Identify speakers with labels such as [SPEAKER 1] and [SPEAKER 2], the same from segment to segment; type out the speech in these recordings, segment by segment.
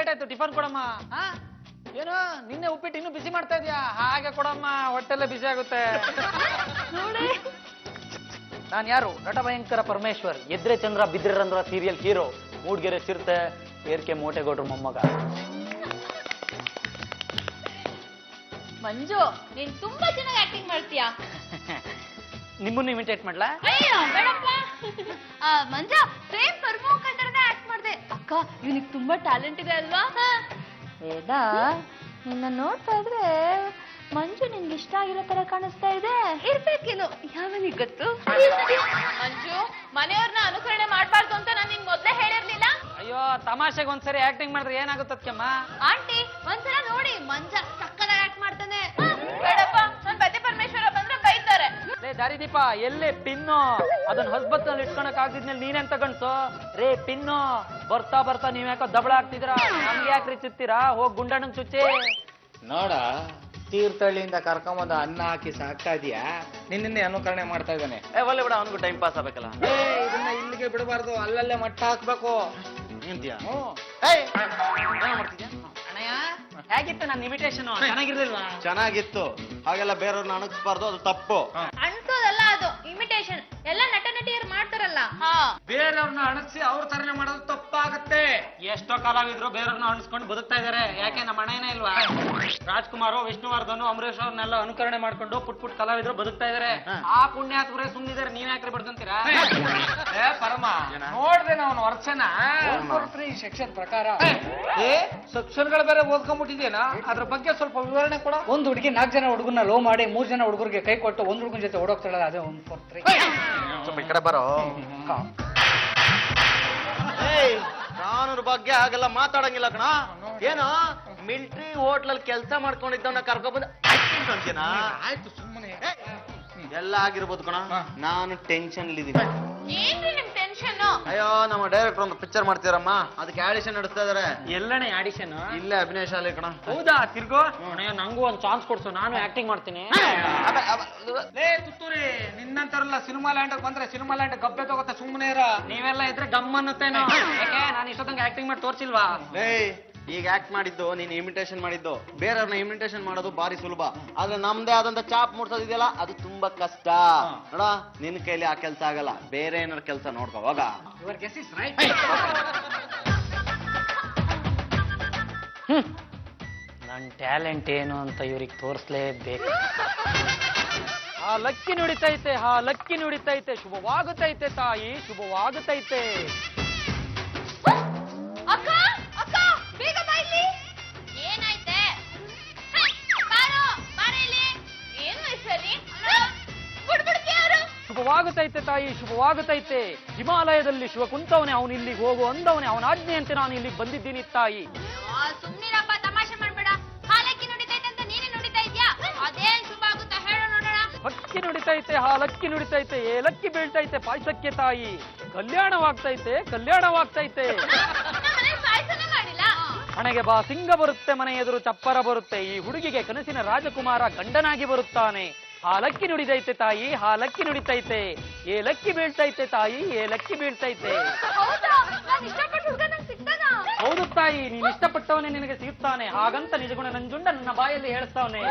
[SPEAKER 1] Late ಆಯ್ತು, tiffin ಕೊಡಮ್ಮ. ಏನು ನಿನ್ನೆ ಉಪ್ಪಿಟ್ಟು ಇನ್ನೂ ಬಿಸಿ ಮಾಡ್ತಾ ಇದೀಯಾ? ಹಾಗೆ ಕೊಡಮ್ಮ, ಹೊಟ್ಟೆಲ್ಲ ಬಿಸಿ ಆಗುತ್ತೆ. ನಾನು ಯಾರು? ನಟ ಭಯಂಕರ ಪರಮೇಶ್ವರ್, ಎದ್ರೆ ಚಂದ್ರ ಬಿದ್ರೆ ರಂಧ್ರ ಸೀರಿಯಲ್ ಹೀರೋ, ಮೂಡ್ಗೆರೆ ಚಿರತೆ, ಏರ್ಕೆ ಮೋಟೆಗೌಡ್ರು ಮೊಮ್ಮಗ.
[SPEAKER 2] ಮಂಜು, ನೀನ್ ತುಂಬಾ ಚೆನ್ನಾಗಿ ಆಕ್ಟಿಂಗ್ ಮಾಡ್ತೀಯಾ.
[SPEAKER 1] ನಿಮ್ಮನ್ನು ಇಮಿಟೇಟ್ ಮಾಡ್ಲಾ?
[SPEAKER 2] ಮಂಜ, ಸೇಮ್ ಪರಮೋಖ ಆಕ್ಟ್ ಮಾಡ್ದೆ. ಅಕ್ಕ, ಇವನಿಗೆ ತುಂಬಾ ಟ್ಯಾಲೆಂಟ್ ಇದೆ ಅಲ್ವಾ? ವೇದಾ, ನಿನ್ನ ನೋಡ್ತಾ ಇದ್ರೆ ಮಂಜು ನಿನ್ಗೆ ಇಷ್ಟ ಆಗಿರೋ ತರ ಕಾಣಿಸ್ತಾ ಇದೆ. ಇರ್ಬೇಕೇನು, ಯಾವನಿಗೆ ಗೊತ್ತು? ಮಂಜು, ಮನೆಯವ್ರನ್ನ ಅನುಕರಣೆ ಮಾಡ್ಬಾರ್ದು ಅಂತ ನಾನು ನಿಂಗೆ ಮೊದ್ಲೇ ಹೇಳಿರ್ಲಿಲ್ಲ.
[SPEAKER 1] ಅಯ್ಯೋ, ತಮಾಷೆಗೆ ಒಂದ್ಸರಿ ಆಕ್ಟಿಂಗ್ ಮಾಡಿದ್ರೆ ಏನಾಗುತ್ತಮ್ಮ?
[SPEAKER 2] ಆಂಟಿ, ಒಂದ್ಸಲ ನೋಡಿ, ಮಂಜ ಸಕ್ಕದಾಗಿ ಆಕ್ಟ್ ಮಾಡ್ತಾನೆ. ಬೇಡಪ್ಪ, ನನ್ ಪತಿ ಪರಮೇಶ್ವರ ಬಂದ್ರೆ ಬೈತಾರೆ.
[SPEAKER 1] ದಾರಿದೀಪ, ಎಲ್ಲೇ ಪಿನ್ನು? ಅದನ್ನ ಹೊಸಬತ್ನಲ್ಲಿ ಇಟ್ಕೊಳಕ್ ಆಗಿದ್ಮೇಲೆ ನೀನೆಂತ ಗಂಡ್ಸು? ರೇ ಪಿನ್ನು, ಬರ್ತಾ ಬರ್ತಾ ನೀವ್ ಯಾಕೋ ದಬಳ ಆಗ್ತಿದ್ರ? ನಮ್ಗೆ ಯಾಕ್ರಿ ಚುತ್ತೀರಾ? ಹೋಗ್ ಗುಂಡಣ್ಣಂಗ್ ಚುಚ್ಚಿ.
[SPEAKER 3] ನೋಡ, ತೀರ್ಥಹಳ್ಳಿಯಿಂದ ಕರ್ಕೊಂಬಂದು ಅನ್ನ ಹಾಕಿ ಸಾಕ್ತಾ ಇದೀಯಾ, ನಿನ್ನೆ ಅನುಕರಣೆ ಮಾಡ್ತಾ ಇದ್ದಾನೆ.
[SPEAKER 1] ಒಳ್ಳೆ ಬಿಡ, ಅವನಿಗೂ ಟೈಮ್ ಪಾಸ್ ಆಗ್ಬೇಕಲ್ಲ.
[SPEAKER 3] ಇದನ್ನ ಇಲ್ಲಿಗೆ ಬಿಡಬಾರ್ದು, ಅಲ್ಲಲ್ಲೇ ಮಟ್ಟ ಹಾಕ್ಬೇಕು.
[SPEAKER 1] ಅಣ್ಣಯ್ಯ, ಹೇಗಿತ್ತು ನನ್ನ ಇಮಿಟೇಷನ್? ಚೆನ್ನಾಗಿರ್ಲಿಲ್ವಾ?
[SPEAKER 4] ಚೆನ್ನಾಗಿತ್ತು. ಹಾಗೆಲ್ಲ ಬೇರೆಯವ್ರನ್ನ ಅಣಗಿಸ್ಬಾರ್ದು, ಅದು ತಪ್ಪು.
[SPEAKER 2] ಅನ್ಸೋದಲ್ಲ, ಅದು ಇಮಿಟೇಷನ್. ಎಲ್ಲ ನಟ ನಟಿಯರು ಮಾಡ್ತಾರಲ್ಲ.
[SPEAKER 1] ಬೇರೆಯವ್ರನ್ನ ಅಣಗಿಸಿ ಅವ್ರ ತರನೇ ಮಾಡೋದು ತಪ್ಪಾಗತ್ತೆ. ಎಷ್ಟೋ ಕಲಾವಿದ್ರು ಬೇರೆಯವ್ರನ್ನ ಅಣಿಸ್ಕೊಂಡು ಬದುಕ್ತಾ ಇದಾರೆ. ಯಾಕೆ ನಮ್ಮ ಅಣ್ಣನೇ ಇಲ್ವಾ? ರಾಜ್ಕುಮಾರ್, ವಿಷ್ಣುವರ್ಧನ್, ಅಂಬರೀಶ್ ಅವ್ರನ್ನೆಲ್ಲ ಅನುಕರಣೆ ಮಾಡ್ಕೊಂಡು ಪುಟ್ ಕಲಾವಿದ್ರು ಬದುಕ್ತಾ ಇದಾರೆ. ಆ ಪುಣ್ಯಾತ್ಮರೇ ಸುಮ್ಮನಿದ್ದಾರೆ, ನೀವ್ ಯಾಕ್ರಿ ಬಡ್ಕಂತೀರಾ?
[SPEAKER 3] ಪರಮ ನೋಡ್ದೆ ಅವನ ವರ್ಷನ ಸೆಕ್ಷನ್ ಪ್ರಕಾರ
[SPEAKER 1] ಸೆಕ್ಷನ್ಗಳು ಬೇರೆ ಓದ್ಕೊಂಡ್ಬಿಟ್ಟಿದ್ಯೇನಾ? ಅದ್ರ ಬಗ್ಗೆ ಸ್ವಲ್ಪ ವಿವರಣೆ ಕೊಡ.
[SPEAKER 3] ಒಂದ್ ಹುಡುಗಿ 4 ಜನ ಹುಡುಗನ ಲವ್ ಮಾಡಿ 3 ಜನ ಹುಡುಗರಿಗೆ ಕೈ ಕೊಟ್ಟು ಒಂದ್ ಹುಡುಗನ ಜೊತೆ ಓಡೋಗ್ತಾಳಲ್ಲ, ಅದೇ 143.
[SPEAKER 4] ಸ್ವಲ್ಪ ಈ ಕಡೆ ಬರೋ. ಕಾನೂನು ಬಗ್ಗೆ ಹಾಗೆಲ್ಲ ಮಾತಾಡಂಗಿಲ್ಲ ಕಣ. ಏನೋ ಮಿಲಿಟರಿ ಹೋಟ್ಲಲ್ಲಿ ಕೆಲಸ ಮಾಡ್ಕೊಂಡಿದ್ದವನ್ನ ಕರ್ಕೊಬಂದು ಅಂತೀನಾ?
[SPEAKER 3] ಆಯ್ತು, ಸುಮ್ಮನೆ
[SPEAKER 4] ಎಲ್ಲ ಆಗಿರ್ಬೋದು ಕಣ. ನಾನು ಟೆನ್ಷನ್ ಇದ್ದೀನಿ.
[SPEAKER 2] ಏನ್ರಿ ನಿಮ್ ಟೆನ್ಷನ್?
[SPEAKER 4] ಅಯ್ಯೋ, ನಮ್ಮ ಡೈರೆಕ್ಟರ್ ಒಂದು ಪಿಕ್ಚರ್ ಮಾಡ್ತೀರಮ್ಮ, ಅದಕ್ಕೆ ಆಡಿಷನ್ ನಡೆಸ್ತಾ ಇದಾರೆ.
[SPEAKER 1] ಎಲ್ಲನೇ ಆಡಿಷನ್?
[SPEAKER 4] ಇಲ್ಲೇ ಅಭಿನಯ ಶಾಲೆ ಕಣ.
[SPEAKER 1] ಹೌದಾ? ತಿರ್ಗೋ ನಂಗೂ ಒಂದ್ ಚಾನ್ಸ್ ಕೊಡ್ಸು, ನಾನು ಆಕ್ಟಿಂಗ್ ಮಾಡ್ತೀನಿ.
[SPEAKER 3] ಲೇ ತುತ್ತೂರಿ, ನಿನ್ನಂತಾರಲ್ಲ ಸಿನಿಮಾ ಲ್ಯಾಂಡ್ ಬಂದ್ರೆ ಸಿನಿಮಾ ಲ್ಯಾಂಡ್ ಗಬ್ಬೆ ತಗೋತ, ಸುಮ್ಮನೆ ಇರ.
[SPEAKER 1] ನೀವೆಲ್ಲ ಇದ್ರೆ ಗಮ್ ಅನ್ನುತ್ತೇನೋ. ಯಾಕೆ ನಾನು ಇಷ್ಟೊತ್ತಂಗೆ ಆಕ್ಟಿಂಗ್ ಮಾಡಿ ತೋರ್ಸಿಲ್ವಾ?
[SPEAKER 4] ಈಗ ಆಕ್ಟ್ ಮಾಡಿದ್ದು ನೀನ್ ಇಮಿಟೇಷನ್ ಮಾಡಿದ್ದು. ಬೇರೆಯವ್ರನ್ನ ಇಮಿಟೇಷನ್ ಮಾಡೋದು ಬಾರಿ ಸುಲಭ, ಆದ್ರೆ ನಮ್ದೇ ಆದಂತ ಚಾಪ್ ಮೂಡ್ಸೋದಿದೆಯಲ್ಲ, ಅದು ತುಂಬಾ ಕಷ್ಟ. ನೋಡ, ನಿನ್ ಕೈಲಿ ಆ ಕೆಲ್ಸ ಆಗಲ್ಲ, ಬೇರೆ ಏನಾರ ಕೆಲ್ಸ ನೋಡ್ಕೋ ಹೋಗ.
[SPEAKER 1] ನನ್ ಟ್ಯಾಲೆಂಟ್ ಏನು ಅಂತ ಇವ್ರಿಗೆ ತೋರಿಸ್ಲೇಬೇಕು. ಆ ಲಕ್ಕಿ ನುಡಿತೈತೆ, ಆ ಲಕ್ಕಿ ನುಡಿತೈತೆ, ಶುಭವಾಗುತ್ತೈತೆ ತಾಯಿ, ಶುಭವಾಗುತ್ತೈತೆ.
[SPEAKER 2] ಅಕ್ಕ, ಅಕ್ಕ, ಬೇಗ ಬಾ ಇಲ್ಲಿ. ಏನಾಯ್ತೆ? ಬಾರೋ, ಬಾರೆ ಇಲ್ಲಿ. ಏನು ಹೆಸರಿ? ಬುಡ್ಬುಡ್ಕೆ ಯಾರು?
[SPEAKER 1] ಶುಭವಾಗುತ್ತೈತೆ ತಾಯಿ, ಶುಭವಾಗುತ್ತೈತೆ. ಹಿಮಾಲಯದಲ್ಲಿ ಶಿವ ಕುಂತವನೇ, ಅವನು ಇಲ್ಲಿಗೆ ಹೋಗು ಅಂದವನೇ, ಅವನ ಆಜ್ಞೆಯಂತೆ ನಾನು ಇಲ್ಲಿಗೆ ಬಂದಿದ್ದೀನಿ ತಾಯಿ.
[SPEAKER 2] ಸುಮ್ನಿರಪ್ಪ, ತಮಾಷೆ ಮಾಡ್ಬೇಡ. ಹಾಲಕ್ಕಿ ನುಡಿತೈತೆ ಅಂತ ನೀನೇ ನುಡಿತಾ ಇದ್ಯಾ? ಅದೇನ್ ಶುಭ ಆಗುತ್ತಾ ಹೇಳೋ ನೋಡೋಣ.
[SPEAKER 1] ಹಕ್ಕಿ ನುಡಿತೈತೆ, ಹಾಲಕ್ಕಿ ನುಡಿತೈತೆ, ಏಲಕ್ಕಿ ಬೀಳ್ತೈತೆ ಪಾಯಸಕ್ಕೆ ತಾಯಿ. ಕಲ್ಯಾಣವಾಗ್ತೈತೆ, ಕಲ್ಯಾಣವಾಗ್ತೈತೆ. ಹಣೆಗೆ ಬಾ ಸಿಂಗ ಬರುತ್ತೆ, ಮನೆ ಎದುರು ಚಪ್ಪರ ಬರುತ್ತೆ. ಈ ಹುಡುಗಿಗೆ ಕನಸಿನ ರಾಜಕುಮಾರ ಗಂಡನಾಗಿ ಬರುತ್ತಾನೆ. ಹಾಲಕ್ಕಿ ನುಡಿದೈತೆ ತಾಯಿ, ಹಾಲಕ್ಕಿ ನುಡಿತೈತೆ, ಏಲಕ್ಕಿ ಬೀಳ್ತೈತೆ ತಾಯಿ, ಏಲಕ್ಕಿ ಬೀಳ್ತೈತೆ. ಹೌದು ತಾಯಿ, ನೀನ್ ಇಷ್ಟಪಟ್ಟವನೇ ನಿನಗೆ ಸಿಗುತ್ತಾನೆ, ಹಾಗಂತ ನಿಜಗುಣ ನಂಜುಂಡ ನನ್ನ ಬಾಯಲ್ಲಿ ಹೇಳ್ತಾವನೆ.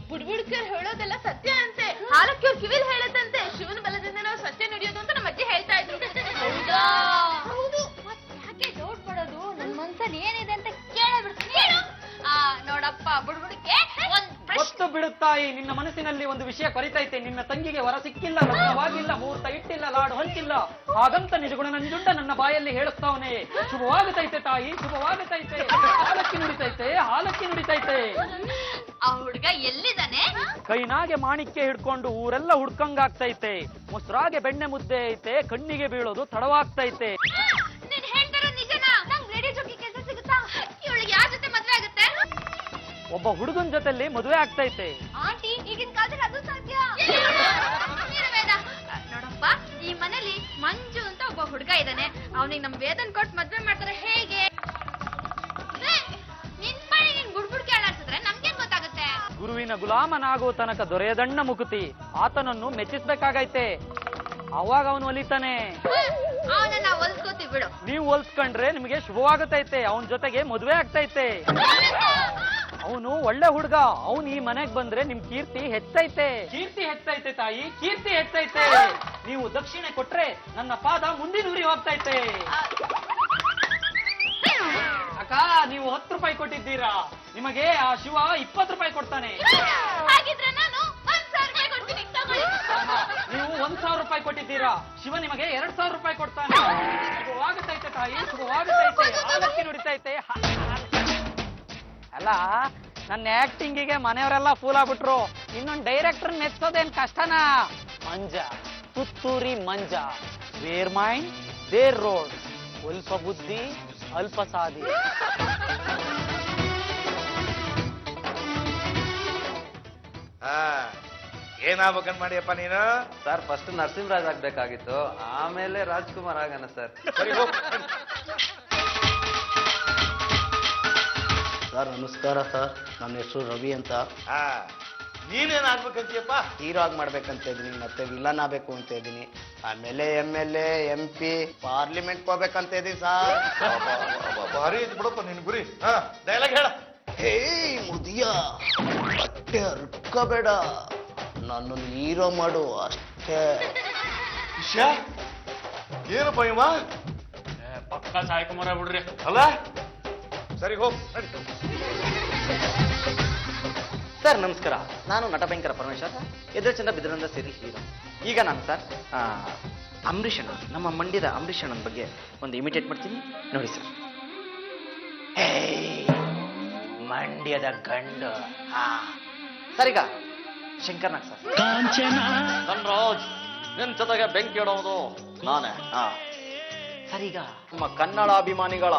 [SPEAKER 2] ಬುಡ್ಬುಡ್ಕರ್ ಹೇಳೋದೆಲ್ಲ ಸತ್ಯ ಅಂತೆ. ಹಾಲಕ್ಕಿಯವ್ರ ಕಿವಿಲ್ ಹೇಳದಂತೆ, ಶಿವನ ಬಲದಿಂದ ನಾವು ಸತ್ಯ ನುಡಿಯೋದು ಅಂತ ನಮ್ಮ ಅಜ್ಜಿ ಹೇಳ್ತಾ ಇದ್ರು. ಹೌದು, ಯಾಕೆ ಡೌಟ್ ಪಡೋದು? ನನ್ ಮನ್ಸಲ್ಲಿ ಏನಿದೆ ಅಂತ ಕೇಳಬಿಡ್ತೀನಿ. ನೋಡಪ್ಪ ಬುಡ್ಬುಡ್ಕೆ,
[SPEAKER 1] ಗೊತ್ತು ಬಿಡುತ್ತಾಯಿ, ನಿನ್ನ ಮನಸ್ಸಿನಲ್ಲಿ ಒಂದು ವಿಷಯ ಕೊರಿತೈತೆ. ನಿನ್ನ ತಂಗಿಗೆ ವರ ಸಿಕ್ಕಿಲ್ಲ, ಲಗ್ನವಾಗಿಲ್ಲ, ಮುಹೂರ್ತ ಇಟ್ಟಿಲ್ಲ, ಲಾಡು ಹಂಚಿಲ್ಲ, ಹಾಗಂತ ನಿಜಗುಣ ನಂಜುಂಡ ನನ್ನ ಬಾಯಲ್ಲಿ ಹೇಳಿಸ್ತಾವನೆ. ಶುಭವಾಗುತ್ತೈತೆ ತಾಯಿ, ಶುಭವಾಗುತ್ತೈತೆ. ಹಾಲಕ್ಕಿ ನುಡಿತೈತೆ, ಹಾಲಕ್ಕಿ ನುಡಿತೈತೆ.
[SPEAKER 2] ಆ ಹುಡ್ಗ ಎಲ್ಲಿದ್ದಾನೆ?
[SPEAKER 1] ಕೈನಾಗೆ ಮಾಣಿಕ್ಯ ಹಿಡ್ಕೊಂಡು ಊರೆಲ್ಲ ಹುಡ್ಕಂಗಾಗ್ತೈತೆ. ಮೊಸರಾಗೆ ಬೆಣ್ಣೆ ಮುದ್ದೆ ಐತೆ, ಕಣ್ಣಿಗೆ ಬೀಳೋದು ತಡವಾಗ್ತೈತೆ.
[SPEAKER 2] ನೀನ್ ಹೇಳ್ತಾರೋ ನಿಜನಾ? ನಂಗ್ ರೇಡಿಯೋ ಜೋಕಿ ಕೆಲಸ ಸಿಗುತ್ತಾ? ಇವಳಿಗೆ ಯಾರ ಜೊತೆ ಮದ್ವೆ ಆಗುತ್ತೆ?
[SPEAKER 1] ಒಬ್ಬ ಹುಡುಗನ ಜೊತೆಲಿ ಮದುವೆ ಆಗ್ತೈತೆ.
[SPEAKER 2] ಆಂಟಿ, ಈಗಿನ ಕಾಲದಲ್ಲಿ ಅದು ಸಾಧ್ಯ? ನೋಡಪ್ಪ, ಈ ಮನೇಲಿ ಮಂಜು ಅಂತ ಒಬ್ಬ ಹುಡುಗ ಇದ್ದಾನೆ. ಅವನಿಗೆ ನಮ್ ವೇದನ್ ಕೊಟ್ಟು ಮದ್ವೆ ಮಾಡ್ತಾರೆ. ಹೇಗೆ? ನಿನ್ ಮಾಡಿ ನೀನ್ ಬುಡ್ಬುಡ್ಕೆ ಆಡಾಡ್ಸಿದ್ರೆ ನಮ್ಗೇನ್ ಗೊತ್ತಾಗುತ್ತೆ?
[SPEAKER 1] ಗುರುವಿನ ಗುಲಾಮನಾಗೋ ತನಕ ದೊರೆಯದಣ್ಣ ಮುಕುತಿ, ಆತನನ್ನು ಮೆಚ್ಚಿಸ್ಬೇಕಾಗೈತೆ, ಅವಾಗ ಅವನು ಒಲಿತಾನೆ.
[SPEAKER 2] ಅವನನ್ನ ಹೊಲ್ಸ್ಕೋತೀವಿ ಬಿಡು.
[SPEAKER 1] ನೀವು ಹೋಲ್ಸ್ಕೊಂಡ್ರೆ ನಿಮಗೆ ಶುಭವಾಗುತ್ತೈತೆ. ಅವನ ಜೊತೆಗೆ ಮದುವೆ ಆಗ್ತೈತೆ. ಅವನು ಒಳ್ಳೆ ಹುಡುಗ. ಅವನು ಈ ಮನೆಗ್ ಬಂದ್ರೆ ನಿಮ್ ಕೀರ್ತಿ ಹೆಚ್ಚೈತೆ. ಕೀರ್ತಿ ಹೆಚ್ಚೈತೆ ತಾಯಿ, ಕೀರ್ತಿ ಹೆಚ್ಚೈತೆ. ನೀವು ದಕ್ಷಿಣೆ ಕೊಟ್ರೆ ನನ್ನ ಪಾದ ಮುಂದಿನ ಊರಿಗೆ ಹೋಗ್ತೈತೆ. ಅಕ್ಕ, ನೀವು 10 ರೂಪಾಯಿ ಕೊಟ್ಟಿದ್ದೀರಾ, ನಿಮಗೆ ಆ ಶಿವ 20 ರೂಪಾಯಿ ಕೊಡ್ತಾನೆ.
[SPEAKER 2] ಹಾಗಿದ್ರೆ ನಾನು 1,000 ರೂಪಾಯಿ ಕೊಡ್ತೀನಿ, ತಗೊಳ್ಳಿ.
[SPEAKER 1] ನೀವು 1,000 ರೂಪಾಯಿ ಕೊಟ್ಟಿದ್ದೀರಾ, ಶಿವ ನಿಮಗೆ 2,000 ರೂಪಾಯಿ ಕೊಡ್ತಾನೆ. ಶುಭವಾಗುತ್ತೈತೆ ತಾಯಿ, ಶುಭವಾಗುತ್ತೈತೆ. ಆಲಕ್ಕಿ ನುಡಿತೈತೆ. ಅಲ್ಲ, ನನ್ನ ಆಕ್ಟಿಂಗಿಗೆ ಮನೆಯವರೆಲ್ಲ ಫೂಲ್ ಆಗ್ಬಿಟ್ರು. ಇನ್ನೊಂದು ಡೈರೆಕ್ಟರ್ ಮೆಚ್ಚೋದೇನ್ ಕಷ್ಟನಾ? ಮಂಜ, ತುತ್ತೂರಿ Manja. Where mind there road. ಸ್ವಲ್ಪ ಬುದ್ಧಿ ಅಲ್ಪ ಸಾಧಿ.
[SPEAKER 3] ಏನಾಗ್ಬೇಕಂತ ಮಾಡಿಯಪ್ಪ ನೀನು?
[SPEAKER 4] ಸರ್ ಫಸ್ಟ್ ನರಸಿಂಹರಾಜ್ ಆಗ್ಬೇಕಾಗಿತ್ತು, ಆಮೇಲೆ ರಾಜ್ಕುಮಾರ್ ಆಗೋಣ ಸರ್.
[SPEAKER 3] ಸರಿ ಹೋಗ್.
[SPEAKER 5] ಸರ್ ನಮಸ್ಕಾರ ಸರ್, ನನ್ನ ಹೆಸರು ರವಿ ಅಂತ.
[SPEAKER 3] ನೀನೇನ್ ಆಗ್ಬೇಕಂತೀಯಪ್ಪ?
[SPEAKER 5] ಹೀರೋ ಆಗಿ ಮಾಡ್ಬೇಕಂತ ಇದ್ದೀನಿ, ಮತ್ತೆ ವಿಲನ್ ಆಗ್ಬೇಕು ಅಂತ ಇದ್ದೀನಿ, ಆಮೇಲೆ MLA MP ಪಾರ್ಲಿಮೆಂಟ್ ಹೋಗ್ಬೇಕಂತ ಇದ್ದೀನಿ ಸರ್.
[SPEAKER 3] ಭಾರಿ ಐತಿ ಬಿಡಪ್ಪ ನಿನ್ ಗುರಿ. ಡೈಲಾಗ್ ಹೇಳ.
[SPEAKER 5] ಹೇ ಮುದಿಯ, ಬಟ್ಟೆ ಅರ್ಕಬೇಡ, ನನ್ನನ್ನು ಹೀರೋ ಮಾಡು ಅಷ್ಟೇ.
[SPEAKER 3] ಏನಪ್ಪ ಇವ?
[SPEAKER 1] ಪಕ್ಕ ಸಾಯ್ಕುಮಾರ ಬಿಡ್ರಿ.
[SPEAKER 3] ಅಲ್ಲ ಸರಿ ಹೋಗ್ ನಡಿ.
[SPEAKER 4] ಸರ್ ನಮಸ್ಕಾರ, ನಾನು ನಟ ಭಯಂಕರ ಪರಮೇಶ್ವರ, ಎದುರುಚಂದ ಬಿದ್ರಂದ ಸೇರಿ ಹೀರೋ. ಈಗ ನಾನು ಸರ್ ಅಂಬರೀಷ್ ಅಣ್ಣ, ನಮ್ಮ ಮಂಡ್ಯದ ಅಂಬರೀಷ್ ಅಣ್ಣನ ಬಗ್ಗೆ ಒಂದು ಇಮಿಟೇಟ್ ಮಾಡ್ತೀನಿ ನೋಡಿ ಸರ್. ಮಂಡ್ಯದ ಗಂಡು. ಸರ್ ಈಗ ಶಂಕರ್ನಾಗ್ ಸರ್. ಧನ್ರಾಜ್, ನಿನ್ ಜೊತೆಗೆ ಬೆಂಕಿ ಇಡೋದು ನಾನೇ. ಸರ್ ಈಗ ನಮ್ಮ ಕನ್ನಡ ಅಭಿಮಾನಿಗಳ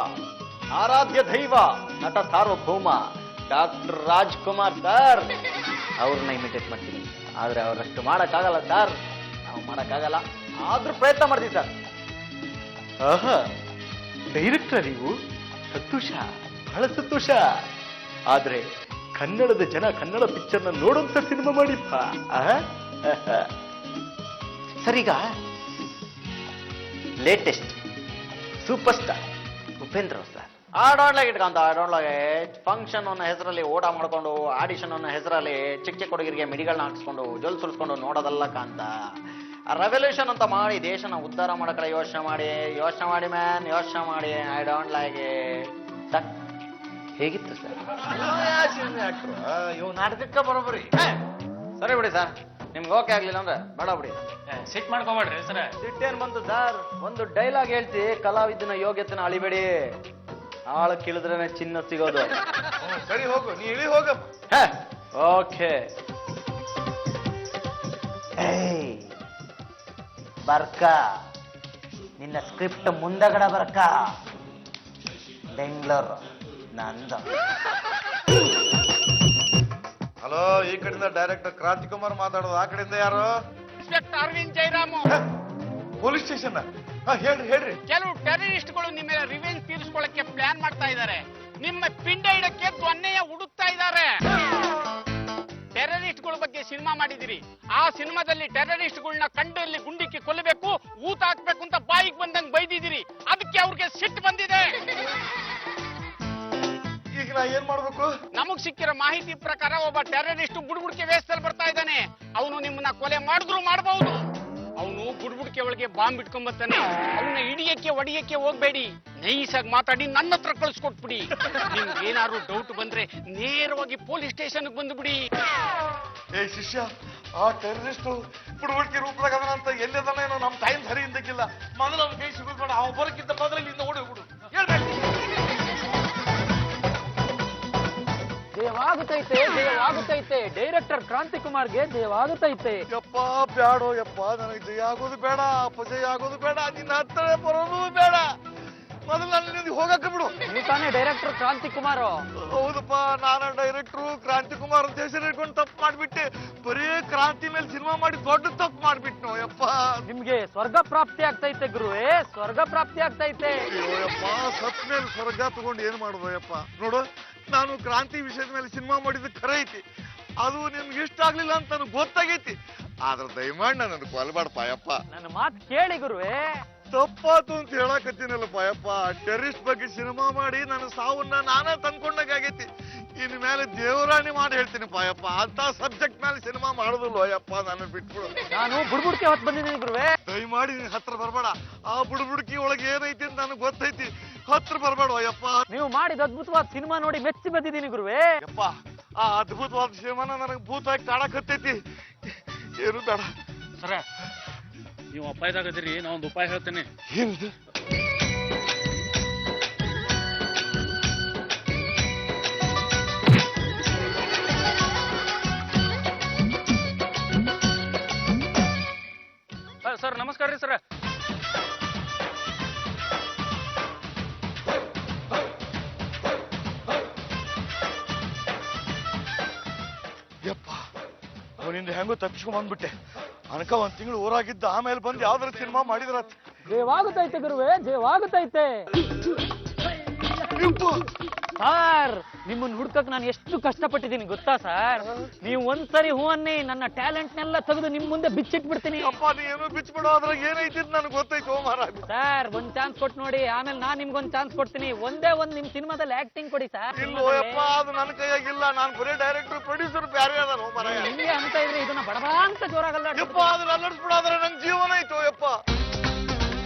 [SPEAKER 4] ಆರಾಧ್ಯ ದೈವ, ನಟ ಸಾರ್ವಭೌಮ ಡಾಕ್ಟರ್ ರಾಜ್ಕುಮಾರ್ ಸರ್, ಅವ್ರನ್ನ ಇಮಿಟೇಟ್ ಮಾಡ್ತೀನಿ. ಆದ್ರೆ ಅವರಷ್ಟು ಮಾಡಕ್ಕಾಗಲ್ಲ ಸರ್, ನಾವು ಮಾಡಕ್ಕಾಗಲ್ಲ, ಆದ್ರೂ ಪ್ರಯತ್ನ ಮಾಡ್ತೀವಿ ಸರ್. ಆಹಾ, ಡೈರೆಕ್ಟರ್ ನೀವು? ಸಂತೋಷ, ಬಹಳ ಸಂತೋಷ. ಆದ್ರೆ ಕನ್ನಡದ ಜನ ಕನ್ನಡ ಪಿಕ್ಚರ್ನ ನೋಡುವಂತ ಸಿನಿಮಾ ಮಾಡಿಪ್ಪ. ಸರಿಗ latest super star Upendra sir. ಆಡೋಣ್ಲಾಗ ಇಟ್ಕೊಂತ ಆಡೋಣ್ಲಾಗ ಫಂಕ್ಷನ್ ಅನ್ನೋ ಹೆಸರಲ್ಲಿ ಓಟ ಮಾಡ್ಕೊಂಡು, ಆಡಿಷನ್ ಅನ್ನೋ ಹೆಸರಲ್ಲಿ ಚಿಕ್ಕ ಚಿಕ್ಕ ಹುಡುಗರಿಗೆ ಮಿಡಿಗಳನ್ನ ಹಾಕ್ಸ್ಕೊಂಡು ಜೊಲ್ ಸುಲ್ಸ್ಕೊಂಡು ನೋಡೋದಲ್ಲ ಕಾಂತ. ರೆವಲ್ಯೂಷನ್ ಅಂತ ಮಾಡಿ ದೇಶನ ಉದ್ಧಾರ ಮಾಡಕಡೆ ಯೋಚನೆ ಮಾಡಿ ಮ್ಯಾನ್, ಯೋಚನೆ ಮಾಡಿ. I don't like it. ಹೇಗಿತ್ತು ಸರ್?
[SPEAKER 3] ಇವ್ ನಾಟಕಕ್ಕೆ ಬರೋಬರಿ.
[SPEAKER 4] ಸರಿ ಬಿಡಿ ಸರ್, ನಿಮ್ಗೆ ಓಕೆ ಆಗ್ಲಿಲ್ಲ ಅಂದ್ರೆ ಬೇಡ ಬಿಡಿ.
[SPEAKER 1] ಸಿಟ್ ಮಾಡ್ಕೊಬೇಡ್ರಿ ಸರ್.
[SPEAKER 4] ಸಿಟ್ಟೇನ್ ಬಂತು ಸರ್? ಒಂದು ಡೈಲಾಗ್ ಹೇಳ್ತಿ, ಕಲಾವಿದನ ಯೋಗ್ಯತೆನ ಅಳಿಬೇಡಿ. ಆಳು ಕಿಳಿದ್ರೇನೆ ಚಿನ್ನ ಸಿಗೋದು.
[SPEAKER 3] ಸರಿ ಹೋಗು, ನೀ ಇಳಿ ಹೋಗ.
[SPEAKER 4] ಓಕೆ. ಬರ್ಕ, ನಿನ್ನ ಸ್ಕ್ರಿಪ್ಟ್ ಮುಂದಗಡ ಬರ್ಕ. ಬೆಂಗಳೂರು ನಂದು.
[SPEAKER 3] ಹಲೋ, ಈ ಕಡೆಯಿಂದ ಡೈರೆಕ್ಟರ್ ಕ್ರಾಂತಿಕುಮಾರ್ ಮಾತಾಡೋದು. ಆ ಕಡೆಯಿಂದ ಯಾರು?
[SPEAKER 6] Inspector Aravind Jairam.
[SPEAKER 3] Police station. ಹೇಳ್ರಿ.
[SPEAKER 6] ಕೆಲವು ಟೆರರಿಸ್ಟ್ಗಳು ನಿಮ್ಮ ಮೇಲೆ ರಿವೆಂಜ್ ತೀರಿಸ್ಕೊಳ್ಳಕ್ಕೆ ಪ್ಲಾನ್ ಮಾಡ್ತಾ ಇದ್ದಾರೆ. ನಿಮ್ಮ ಪಿಂಡ ಇಡಕ್ಕೆ ದೊನ್ನೆಯ ಹುಡುಕ್ತಾ ಇದ್ದಾರೆ. ಟೆರರಿಸ್ಟ್ಗಳ ಬಗ್ಗೆ ಸಿನಿಮಾ ಮಾಡಿದಿರಿ. ಆ ಸಿನಿಮಾದಲ್ಲಿ ಟೆರರಿಸ್ಟ್ಗಳನ್ನ ಕಂಡಲ್ಲಿ ಗುಂಡಿಕ್ಕಿ ಕೊಲ್ಲಬೇಕು, ಊತ ಹಾಕ್ಬೇಕು ಅಂತ ಬಾಯಿಗೆ ಬಂದಂಗ್ ಬೈದಿದ್ದೀರಿ. ಅದಕ್ಕೆ ಅವ್ರಿಗೆ ಸಿಟ್ಟು ಬಂದಿದೆ.
[SPEAKER 3] ಈಗ ನಾ ಏನ್ ಮಾಡ್ಬೇಕು?
[SPEAKER 6] ನಮಗ್ ಸಿಕ್ಕಿರೋ ಮಾಹಿತಿ ಪ್ರಕಾರ ಒಬ್ಬ ಟೆರರಿಸ್ಟ್ ಬುಡ್ಬುಡ್ಕೆ ವೇಷದಲ್ಲಿ ಬರ್ತಾ ಇದ್ದಾನೆ. ಅವನು ನಿಮ್ಮನ್ನ ಕೊಲೆ ಮಾಡಿದ್ರು ಮಾಡಬಹುದು. ಅವನು ಬುಡ್ಬುಡ್ಕೆ ಒಳಗೆ ಬಾಂಬ್ ಇಟ್ಕೊಂಬರ್ತಾನೆ. ಅವನ್ನ ಹಿಡಿಯಕ್ಕೆ ಒಡಿಯಕ್ಕೆ ಹೋಗ್ಬೇಡಿ, ನೈಸಾಗಿ ಮಾತಾಡಿ ನನ್ನ ಹತ್ರ ಕಳಿಸ್ಕೊಟ್ಬಿಡಿ. ನಿಮ್ಗೆ ಏನಾದ್ರು ಡೌಟ್ ಬಂದ್ರೆ ನೇರವಾಗಿ ಪೊಲೀಸ್ ಸ್ಟೇಷನ್ ಬಂದ್ಬಿಡಿ.
[SPEAKER 3] ಏ ಶಿಷ್ಯ, ಆ ಟೆರರಿಸ್ಟ್ ಬುಡವಳಿಕೆ ರೂಪದಾಗ ಅದನಂತ ಎಲ್ಲದನ್ನೇನೋ ನಮ್ ಟೈಮ್ ಸರಿ ಇದ್ದಕ್ಕಿಲ್ಲ. ಮೊದಲು ಅವ್ನ ಕೈ ಸಿಗೋದು, ಅವ ಬರಕ್ಕಿಂತ ಮೊದಲು ಇಲ್ಲಿಂದ ಓಡಿ ಹೋಗ್ಬಿಡು. ಹೇಳ್ಬೇಕು.
[SPEAKER 1] ಜಯವಾಗುತ್ತೈತೆ, ಜಯವಾಗುತ್ತೈತೆ. ಡೈರೆಕ್ಟರ್ ಕ್ರಾಂತಿಕುಮಾರ್ಗೆ ಜಯವಾಗುತ್ತೈತೆ.
[SPEAKER 3] ಯಪ್ಪ ಬ್ಯಾಡೋ ಯಪ್ಪ, ನನಗೆ ಜಯ ಆಗೋದು ಬೇಡ, ಅಪಜಯ ಆಗೋದು ಬೇಡ, ನಿನ್ನ ಹತ್ತಳೆ ಬರೋದು ಬೇಡ. ಮೊದಲು ನನ್ನ ಹೋಗಕ್ಕೆ ಬಿಡು.
[SPEAKER 1] ನೀವು ತಾನೇ ಡೈರೆಕ್ಟರ್ ಕ್ರಾಂತಿಕುಮಾರ್?
[SPEAKER 3] ಹೌದಪ್ಪ, ನಾನು ಡೈರೆಕ್ಟ್ರು ಕ್ರಾಂತಿಕುಮಾರ್ ಅಂತ ಹೆಸರು ಇಟ್ಕೊಂಡು ತಪ್ಪು ಮಾಡ್ಬಿಟ್ಟೆ. ಬರೀ ಕ್ರಾಂತಿ ಮೇಲೆ ಸಿನಿಮಾ ಮಾಡಿ ದೊಡ್ಡ ತಪ್ಪು ಮಾಡ್ಬಿಟ್ನು ಯಪ್ಪ.
[SPEAKER 1] ನಿಮ್ಗೆ ಸ್ವರ್ಗ ಪ್ರಾಪ್ತಿ ಆಗ್ತೈತೆ ಗುರುವೇ, ಸ್ವರ್ಗ ಪ್ರಾಪ್ತಿ ಆಗ್ತೈತೆ.
[SPEAKER 3] ಅಯ್ಯೋ ಯಪ್ಪ, ಸತ್ ಮೇಲೆ ಸ್ವರ್ಗ ತಗೊಂಡು ಏನ್ ಮಾಡುದು ಯಪ್ಪ. ನೋಡು, ನಾನು ಕ್ರಾಂತಿ ವಿಷಯದ ಮೇಲೆ ಸಿನಿಮಾ ಮಾಡಿದ್ದು ಖರೆ ಐತಿ. ಅದು ನಿಮ್ಗೆ ಇಷ್ಟ ಆಗ್ಲಿಲ್ಲ ಅಂತ ನನಗೆ ಗೊತ್ತಾಗೈತಿ. ಆದ್ರೆ ದಯಮಾಡಿ ನನ್ನ ಕೊಲ್ಬೇಡಪ್ಪ ಯಪ್ಪ.
[SPEAKER 1] ನನ್ನ ಮಾತು ಕೇಳಿ ಗುರುವೇ.
[SPEAKER 3] ತಪ್ಪಾತು ಅಂತ ಹೇಳಕತ್ತೀನಲ್ಲಪ್ಪ ಯಪ್ಪ. ಟೆರರಿಸ್ಟ್ ಬಗ್ಗೆ ಸಿನಿಮಾ ಮಾಡಿ ನನ್ನ ಸಾವನ್ನ ನಾನೇ ತಂದ್ಕೊಂಡಾಗೈತಿ. ಇನ್ ಮೇಲೆ ದೇವರಾಣಿ ಮಾಡಿ ಹೇಳ್ತೀನಿ ಪಾಯಪ್ಪ, ಅಂತ ಸಬ್ಜೆಕ್ಟ್ ಮೇಲೆ ಸಿನಿಮಾ ಮಾಡುದಿಲ್ಲ ಯಪ್ಪ. ನಾನು ಬಿಟ್ಬಿಡು.
[SPEAKER 1] ನಾನು ಬುಡ್ಬುಡ್ಕೆ ಹೊತ್ತು ಬಂದಿದ್ದೀನಿ ಗುರುವೆ.
[SPEAKER 3] ದಯಮಾಡಿ ನೀನ್ ಹತ್ರ ಬರ್ಬೇಡ. ಆ ಬುಡ್ಬುಡ್ಕಿ ಒಳಗೆ ಏನೈತಿ ಅಂತ ನನಗೆ ಗೊತ್ತೈತಿ. ಹತ್ರ ಬರ್ಬೇಡ ಯಪ್ಪ.
[SPEAKER 1] ನೀವು ಮಾಡಿದ ಅದ್ಭುತವಾದ ಸಿನಿಮಾ ನೋಡಿ ಮೆಚ್ಚಿ ಬಂದಿದ್ದೀನಿ ಗುರುವೆ.
[SPEAKER 3] ಯಪ್ಪ, ಆ ಅದ್ಭುತವಾದ ಸಿನಿಮಾನ ನನಗೆ ಭೂತಾಗಿ ಕಾಣಕತ್ತೈತಿ. ಏನು ಬೇಡ
[SPEAKER 7] ಸರ, ನೀವು ಅಪಾಯದಾಗದಿರಿ, ನಾ ಒಂದು ಉಪಾಯ ಹೇಳ್ತೇನೆ.
[SPEAKER 3] ಏನಿದೆ?
[SPEAKER 7] ಸರ್ ನಮಸ್ಕಾರ ರೀ ಸರ್.
[SPEAKER 3] ಯಪ್ಪ, ಅವನಿಂದ ಹೆಂಗೋ ತಪ್ಪಿಸ್ಕೊಂಡ್ ಬಂದ್ಬಿಟ್ಟೆ. ಅನಕ ಒಂದ್ ತಿಂಗಳು ಊರಾಗಿದ್ದ, ಆಮೇಲೆ ಬಂದು ಯಾವ್ದಾರ ಸಿನಿಮಾ ಮಾಡಿದ್ರ
[SPEAKER 1] ಜಯವಾಗುತ್ತೈತೆ ಗುರುವೆ, ಜಯವಾಗುತ್ತೈತೆ. ಸರ್, ನಿಮ್ಮನ್ನ ಹುಡ್ಕಕ್ ನಾನು ಎಷ್ಟು ಕಷ್ಟಪಟ್ಟಿದ್ದೀನಿ ಗೊತ್ತಾ ಸರ್? ನೀವು ಒಂದ್ಸರಿ ಹೂ ಅನ್ನಿ, ನನ್ನ ಟ್ಯಾಲೆಂಟ್ನೆಲ್ಲ ತೆಗೆದು ನಿಮ್ ಮುಂದೆ ಬಿಚ್ಚಿಟ್ಬಿಡ್ತೀನಿ.
[SPEAKER 3] ಅಪ್ಪ, ನೀ ಏನೋ ಬಿಚ್ಬಿಡೋ, ಅದ್ರಾಗ ಏನೈತಿ ನನಗೆ ಗೊತ್ತೈತು ಮಹಾರಾಜ್.
[SPEAKER 1] ಸರ್, ಒಂದ್ ಚಾನ್ಸ್ ಕೊಟ್ಟು ನೋಡಿ, ಆಮೇಲೆ ನಾನ್ ನಿಮ್ಗೊಂದ್ ಚಾನ್ಸ್ ಕೊಡ್ತೀನಿ. ಒಂದೇ ಒಂದ್ ನಿಮ್ ಸಿನಿಮಾದಲ್ಲಿ ಆಕ್ಟಿಂಗ್ ಕೊಡಿ ಸರ್.
[SPEAKER 3] ಇಲ್ಲೋ ಯಪ್ಪ, ಅದು ನನ್ನ ಕೈಯಾಗಿಲ್ಲ. ನಾನು ಬರೀ ಡೈರೆಕ್ಟರ್ ಪ್ರೊಡ್ಯೂಸರ್ ಬ್ಯಾರೆ ಅದಾನ ಮಹಾರಾಜ.
[SPEAKER 1] ಹಿಂಗೆ ಅಂತ ಇದ್ರೆ ಇದನ್ನ ಬಡಬಡ ಅಂತ ಜೋರಾಗಲ್ಲ.
[SPEAKER 3] ಯಪ್ಪ, ಅದನ್ನ ಅಲ್ಲಡಿಸ್ಬಿಡಾದ್ರೆ ನನ್ ಜೀವನ ಐತೋ ಯಪ್ಪ.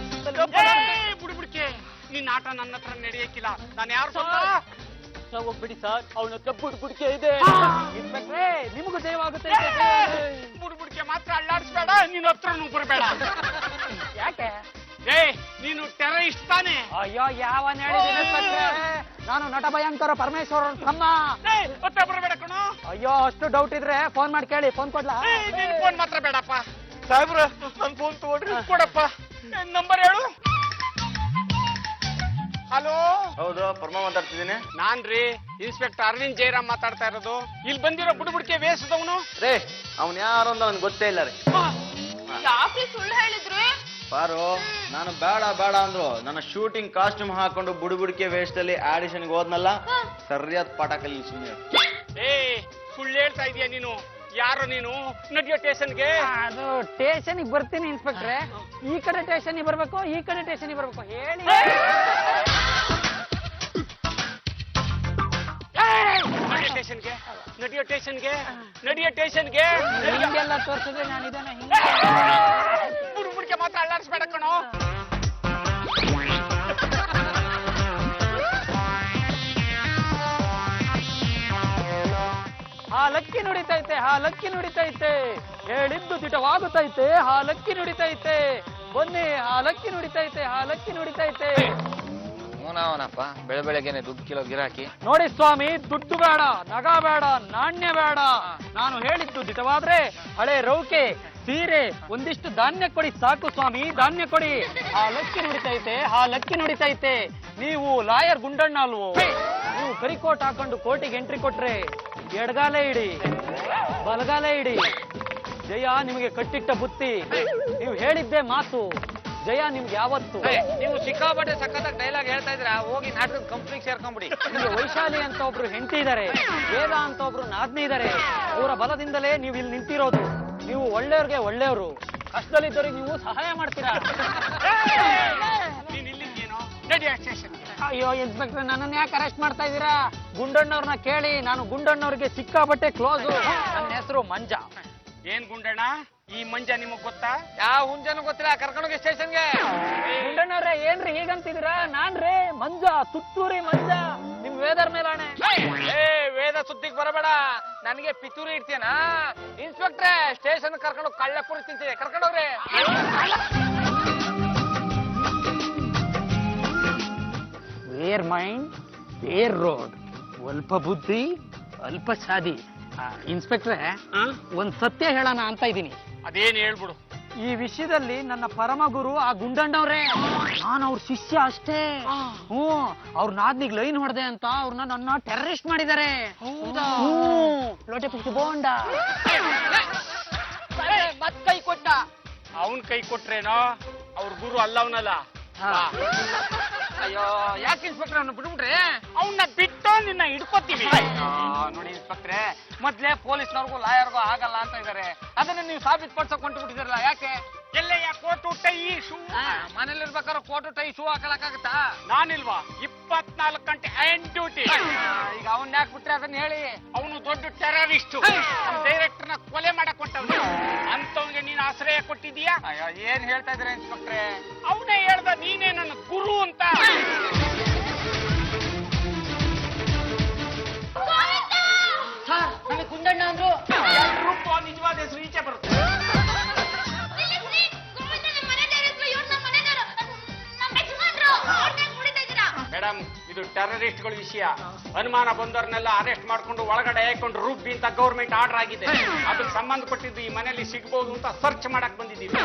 [SPEAKER 6] ಬುಡ್ಬುಡ್ಕೆ, ನಿನ್ನ ಆಟ ನನ್ನ ಹತ್ರ ನಡೆಯಕ್ಕಿಲ್ಲ. ನಾನು ಯಾರು
[SPEAKER 1] ಹೋಗ್ಬಿಡಿ ಸರ್, ಅವನ ಹತ್ರ ಬುಡ್ಬುಡ್ಕೆ ಇದೆ. ಇನ್ಸ್ಪೆಕ್ಟ್ರೇ, ನಿಮಗೂ ಜಯವಾಗುತ್ತೆ.
[SPEAKER 6] ಬುಡ್ಬುಡ್ಕೆ ಮಾತ್ರ ಅಲ್ಲಾಡಿಸ್ಬೇಡ, ನಿನ್ನ ಹತ್ರನೂ ಬರ್ಬೇಡ.
[SPEAKER 1] ಯಾಕೆ?
[SPEAKER 6] ನೀನು ಟೆರರಿಸ್ಟ್ ತಾನೆ?
[SPEAKER 1] ಅಯ್ಯೋ, ಯಾವನ್ ಹೇಳಿದ್ದೀನಿ ಇನ್ಸ್ಪೆಕ್ಟ್ರೇ? ನಾನು ನಟ ಭಯಂಕರ ಪರಮೇಶ್ವರ ತಮ್ಮ.
[SPEAKER 6] ಮತ್ತೆ ಬರಬೇಡ ಕಣೋ.
[SPEAKER 1] ಅಯ್ಯೋ, ಅಷ್ಟು ಡೌಟ್ ಇದ್ರೆ ಫೋನ್ ಮಾಡಿ ಕೇಳಿ. ಫೋನ್ ಕೊಡ್ಲಾ?
[SPEAKER 6] ನಿನ್ ಫೋನ್ ಮಾತ್ರ ಬೇಡಪ್ಪ.
[SPEAKER 3] ಸಾಹೇಬ್ರ, ನನ್ ಫೋನ್ ತಗೊಳ್ರಿ.
[SPEAKER 6] ಕೊಡಪ್ಪ, ನಂಬರ್ ಹೇಳು. ಹಲೋ,
[SPEAKER 4] ಹೌದು, ಪರ್ಮ ಮಾತಾಡ್ತಿದ್ದೀನಿ.
[SPEAKER 6] ನಾನ್ರಿ ಇನ್ಸ್ಪೆಕ್ಟರ್ ಅರವಿಂದ್ ಜಯರಾಮ್ ಮಾತಾಡ್ತಾ ಇರೋದು. ಇಲ್ಲಿ ಬಂದಿರೋ ಬುಡ್ಬುಡ್ಕೆ ವೇಷದವನು.
[SPEAKER 4] ರೇ, ಅವ್ನು ಯಾರು ಅಂತ ನನ್ಗೆ ಗೊತ್ತೇ ಇಲ್ಲ ರೀ.
[SPEAKER 2] ಯಾಕೆ ಸುಳ್ಳು ಹೇಳಿದ್ರಿ?
[SPEAKER 4] ಪಾರು, ನಾನು ಬೇಡ ಬೇಡ ಅಂದ್ರು ನನ್ನ ಶೂಟಿಂಗ್ ಕಾಸ್ಟ್ಯೂಮ್ ಹಾಕೊಂಡು ಬುಡುಬುಡಿಕೆ ವೇಷದಲ್ಲಿ ಆಡಿಷನ್ಗೆ ಹೋದ್ನಲ್ಲ, ಸರಿಯಾದ ಪಾಠ ಕಲಿ ಸುಮ್ಮನೆ.
[SPEAKER 6] ಸುಳ್ಳು ಹೇಳ್ತಾ ಇದೀಯ ನೀನು. ಯಾರು ನೀನು? ನಡಿಯೋ ಸ್ಟೇಷನ್ಗೆ.
[SPEAKER 1] ಅದು ಸ್ಟೇಷನ್ಗೆ ಬರ್ತೀನಿ ಇನ್ಸ್ಪೆಕ್ಟ್ರೆ. ಈ ಕಡೆ ಸ್ಟೇಷನ್ಗೆ ಬರ್ಬೇಕು, ಈ ಕಡೆ ಸ್ಟೇಷನ್ಗೆ ಬರ್ಬೇಕು ಹೇಳಿ.
[SPEAKER 6] ನಡಿಯೋ ಸ್ಟೇಷನ್ಗೆ, ನಡಿಯೋ ಸ್ಟೇಷನ್ಗೆ, ನಡಿಯೋ ಸ್ಟೇಷನ್ಗೆ.
[SPEAKER 1] ಹಿಂಗೆಲ್ಲ ತೋರಿಸಿದ್ರೆ ನಾನು ಇದನ್ನ
[SPEAKER 6] ಬುಡ್ಬುಡ್ಕೆ ಮಾತ್ರ ಅಲ್ಲಾಡಿಸ್ಬೇಡ ಕಣೋ.
[SPEAKER 1] ಹಾಲಕ್ಕಿ ನುಡಿತೈತೆ, ಹಾಲಕ್ಕಿ ನುಡಿತೈತೆ, ಹೇಳಿದ್ದು ದಿಟವಾಗುತ್ತೈತೆ, ಹಾಲಕ್ಕಿ ನುಡಿತೈತೆ. ಬನ್ನಿ, ಹಾಲಕ್ಕಿ ನುಡಿತೈತೆ, ಹಾಲಕ್ಕಿ ನುಡಿತೈತೆ.
[SPEAKER 8] ಅವನಪ್ಪ ಬೆಳಗ್ಗೆನೆ ದುಡ್ಡು ಕಿಲೋ ಗಿರಾಕಿ.
[SPEAKER 1] ನೋಡಿ ಸ್ವಾಮಿ, ದುಡ್ಡು ಬೇಡ, ನಗ ಬೇಡ, ನಾಣ್ಯ ಬೇಡ. ನಾನು ಹೇಳಿದ್ದು ದಿಟವಾದ್ರೆ ಹಳೆ ರೌಕೆ, ಸೀರೆ, ಒಂದಿಷ್ಟು ಧಾನ್ಯ ಕೊಡಿ ಸಾಕು ಸ್ವಾಮಿ, ಧಾನ್ಯ ಕೊಡಿ. ಹಾಲಕ್ಕಿ ನುಡಿತೈತೆ, ಹಾಲಕ್ಕಿ ನುಡಿತೈತೆ. ನೀವು ಲಾಯರ್ ಗುಂಡಣ್ಣ ಅಲ್ವೋ? ನೀವು ಕರಿಕೋಟ್ ಹಾಕೊಂಡು ಕೋರ್ಟಿಗೆ ಎಂಟ್ರಿ ಕೊಟ್ರೆ ಎಡಗಾಲೆ ಇಡಿ, ಬಲಗಾಲೆ ಇಡಿ. ಜಯ ನಿಮಗೆ ಕಟ್ಟಿಟ್ಟ ಬುತ್ತಿ. ನೀವು ಹೇಳಿದ್ದೆ ಮಾತು. ಜಯ ನಿಮ್ಗೆ ಯಾವತ್ತು.
[SPEAKER 8] ನೀವು ಸಿಕ್ಕಾಪಟ್ಟೆ ಸಖತ್ತಾಗಿ ಡೈಲಾಗ್ ಹೇಳ್ತಾ ಇದ್ರ, ಹೋಗಿ ನಾಟಕದ ಕಂಪ್ನಿಗೆ ಸೇರ್ಕೊಂಡ್ಬಿಡಿ.
[SPEAKER 1] ನಿಮಗೆ ವೈಶಾಲಿ ಅಂತ ಒಬ್ರು ಹೆಂಡತಿ ಇದ್ದಾರೆ, ವೇದ ಅಂತ ಒಬ್ರು ನಾದ್ನಿ ಇದ್ದಾರೆ. ಅವರ ಬಲದಿಂದಲೇ ನೀವು ಇಲ್ಲಿ ನಿಂತಿರೋದು. ನೀವು ಒಳ್ಳೆಯವ್ರಿಗೆ ಒಳ್ಳೆಯವರು, ಕಷ್ಟದಲ್ಲಿದ್ದವ್ರಿಗೆ ನೀವು ಸಹಾಯ ಮಾಡ್ತೀರಾ.
[SPEAKER 6] ನೀನ್ ಇಲ್ಲಿದ್ದೇನೋ? ನಡಿಯೋ ಸ್ಟೇಷನ್ಗೆ.
[SPEAKER 1] ಅಯ್ಯೋ ಇನ್ಸ್ಪೆಕ್ಟರ್, ನನ್ನನ್ನು ಯಾಕೆ ಅರೆಸ್ಟ್ ಮಾಡ್ತಾ ಇದ್ದೀರಾ? ಗುಂಡಣ್ಣವ್ರನ್ನ ಕೇಳಿ. ನಾನು ಗುಂಡಣ್ಣವ್ರಿಗೆ ಸಿಕ್ಕಾಪಟ್ಟೆ ಕ್ಲೋಸು. ನನ್ನ ಹೆಸರು ಮಂಜ.
[SPEAKER 6] ಏನ್ ಗುಂಡಣ್ಣ, ಈ ಮಂಜ ನಿಮಗ್ ಗೊತ್ತಾ?
[SPEAKER 8] ಯಾವ ಹುಂಜನೂ ಗೊತ್ತಿಲ್ಲ, ಕರ್ಕೊಂಡೋಗಿ ಸ್ಟೇಷನ್ಗೆ.
[SPEAKER 1] ಗುಂಡಣ್ಣವ್ರೆ, ಏನ್ರಿ ಹೀಗಂತಿದ್ದೀರಾ? ನಾನ್ರಿ ಮಂಜ, ತುತ್ತೂರಿ ಮಂಜ, ನಿಮ್ ವೇದರ್ ಮೇಲಾಣೆ.
[SPEAKER 8] ವೇದ ಸುದ್ದಿಗೆ ಬರಬೇಡ, ನನಗೆ ಪಿತೂರಿ ಇಡ್ತೀಯನಾ? ಇನ್ಸ್ಪೆಕ್ಟ್ರೆ, ಸ್ಟೇಷನ್ ಕರ್ಕೊಂಡು ಕಳ್ಳೆಪುರಿ ತಿಂತಿದೆ, ಕರ್ಕೊಂಡೋಗ್ರಿ.
[SPEAKER 1] Where mind, where road. ಅಲ್ಪ ಬುದ್ಧಿ, ಅಲ್ಪ ಸಾದಿ. ಇನ್ಸ್ಪೆಕ್ಟ್ರೆ, ಒಂದ್ ಸತ್ಯ ಹೇಳೋಣ ಅಂತ ಇದ್ದೀನಿ.
[SPEAKER 6] ಅದೇನ್ ಹೇಳ್ಬಿಡು.
[SPEAKER 1] ಈ ವಿಷಯದಲ್ಲಿ ನನ್ನ ಪರಮ ಗುರು ಆ ಗುಂಡಣ್ಣವ್ರೆ. ನಾನು ಅವ್ರ ಶಿಷ್ಯ ಅಷ್ಟೇ. ಅವ್ರ ನಾದ್ನಿಗ್ ಲೈನ್ ಹೊಡೆದೆ ಅಂತ ಅವ್ರನ್ನ ನನ್ನ ಟೆರರಿಸ್ಟ್ ಮಾಡಿದ್ದಾರೆ. ಲೋಟೆ ಪುಷ್ಟಿ ಬೋಂಡ.
[SPEAKER 8] ಮತ್ ಕೈ ಕೊಟ್ಟ.
[SPEAKER 6] ಅವನ್ ಕೈ ಕೊಟ್ರೇನೋ, ಅವ್ರ ಗುರು ಅಲ್ಲ ಅವನಲ್ಲ.
[SPEAKER 8] ಅಯ್ಯೋ, ಯಾಕೆ ಇನ್ಸ್ಪೆಕ್ಟರ್ ಅವನ್ನ ಬಿಟ್ಬಿಟ್ರೆ?
[SPEAKER 6] ಅವನ್ನ ಬಿಟ್ಟು ನಿನ್ನ ಹಿಡ್ಕೊತೀವಿ.
[SPEAKER 8] ನೋಡಿ ಇನ್ಸ್ಪೆಕ್ಟ್ರೆ, ಮೊದ್ಲೇ ಪೊಲೀಸ್ನವ್ರಿಗೂ ಲಾಯರ್ಗೂ ಆಗಲ್ಲ ಅಂತ ಇದಾರೆ. ಅದನ್ನ ನೀವು ಸಾಬೀತು ಪಡ್ಸಕ್ ಹೊಂಟು ಬಿಟ್ಟಿದ್ದೀರಲ್ಲ, ಯಾಕೆ?
[SPEAKER 6] ಎಲ್ಲೆಯ ಕೋಟು ಟೈ ಶೂ
[SPEAKER 8] ಮನೇಲಿರ್ಬೇಕಾದ್ರೆ ಕೋಟು ಟೈ ಶೂ ಹಾಕಲಕ್ಕಾಗತ್ತಾ?
[SPEAKER 6] ನಾನಿಲ್ವಾ 24 ಗಂಟೆ ಆನ್ ಡ್ಯೂಟಿ.
[SPEAKER 8] ಈಗ ಅವನ್ ಯಾಕೆ ಬಿಟ್ರೆ ಅದನ್ನ ಹೇಳಿ.
[SPEAKER 6] ಅವನು ದೊಡ್ಡ ಟೆರರಿಸ್ಟ್, ಡೈರೆಕ್ಟರ್ ನ ಕೊಲೆ ಮಾಡಕ್ ಹೊಂಟವನು. ಅಂತವ್ಗೆ ನೀನ್ ಆಶ್ರಯ ಕೊಟ್ಟಿದೀಯಾ?
[SPEAKER 8] ಅಯ್ಯೋ, ಏನ್ ಹೇಳ್ತಾ ಇದ್ರೆ ಇನ್ಸ್ಪೆಕ್ಟ್ರೆ?
[SPEAKER 6] ಅವನೇ ಹೇಳ್ದ ನೀನೇ ನನ್ನ ಗುರು ಅಂತ.
[SPEAKER 1] ಸರ್ ನನಗೆ ಗುಂಡಣ್ಣ ಅಂದ್ರು.
[SPEAKER 6] ರೂಪ ನಿಜವಾದ ಹೆಸರು ಈಚೆ ಬರುತ್ತೆ. ಮೇಡಮ್, ಇದು ಟೆರರಿಸ್ಟ್ ಗಳ ವಿಷಯ. ಅನುಮಾನ ಬಂದವ್ರನ್ನೆಲ್ಲ ಅರೆಸ್ಟ್ ಮಾಡ್ಕೊಂಡು ಒಳಗಡೆ ಹಾಕೊಂಡು ರುಬ್ಬಿ ಅಂತ ಗೌರ್ಮೆಂಟ್ ಆರ್ಡರ್ ಆಗಿದೆ. ಅದಕ್ಕೆ ಸಂಬಂಧಪಟ್ಟಿದ್ದು ಈ ಮನೆಯಲ್ಲಿ ಸಿಗಬಹುದು ಅಂತ ಸರ್ಚ್ ಮಾಡಕ್ ಬಂದಿದ್ದೀವಿ.